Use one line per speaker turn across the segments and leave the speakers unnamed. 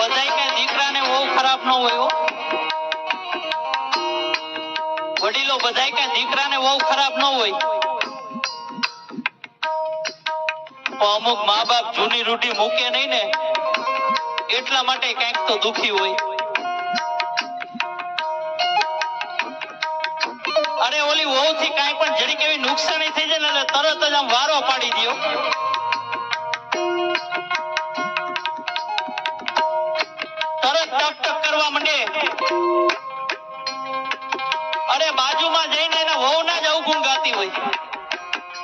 બધાય કઈ દીકરાને બહુ ખરાબ ન હોય હો. વડીલો બધાય કઈ દીકરાને બહુ ખરાબ ન હોય. અમુક મા બાપ જૂની રૂઢી મૂકે નહીં ને એટલા માટે કઈક તો દુખી હોય. અરે ઓલી વહુ થી કઈ પણ જરીક એવી નુકસાની થઈ જાય ને તરત જ આમ વારો પાડી દો. તરત ટક ટક કરવા માંડે. અરે બાજુમાં જઈને એના વહુ ના જ અવગુણ ગાતી હોય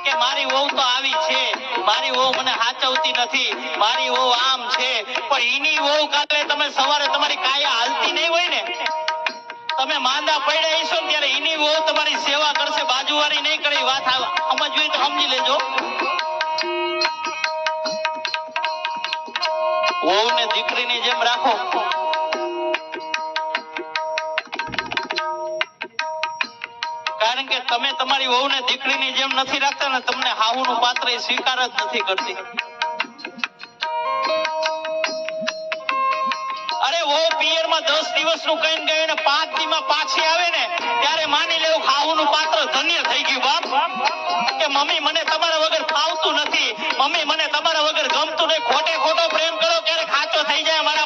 કે મારી વહુ તો આવી છે, મારી વહુ મને હાચવતી નથી, મારી વહુ આમ છે. પણ એની વહુ કાલે તમે સવારે તમારી કાયા હાલતી નહીં હોય ને, તમે માંદા પડ્યા હશો ને ત્યારે એની વહુ તમારી સેવા કરશે, બાજુવાળી નહીં કરે. વાત સમજવી તો સમજી લેજો. વહુને દીકરીની જેમ રાખો. કારણ કે તમે તમારી વહુને દીકરીની જેમ નથી રાખતા ને તમને હાહુનું પાત્ર એ સ્વીકાર જ નથી કરતી. અરે વહુ પિયરમાં 10 દિવસનું કઈ ગયું ને 5 દીમાં પાછી આવે ને ત્યારે માની લેવું હાહુનું પાત્ર ધન્ય થઈ ગયું. બાપ કે મમ્મી મને તમારા વગર ફાવતું નથી, મમ્મી મને તમારા વગર ગમતું નહીં. ખોટે ખોટો પ્રેમ કરો ક્યારેક સાચો થઈ જાય. મારા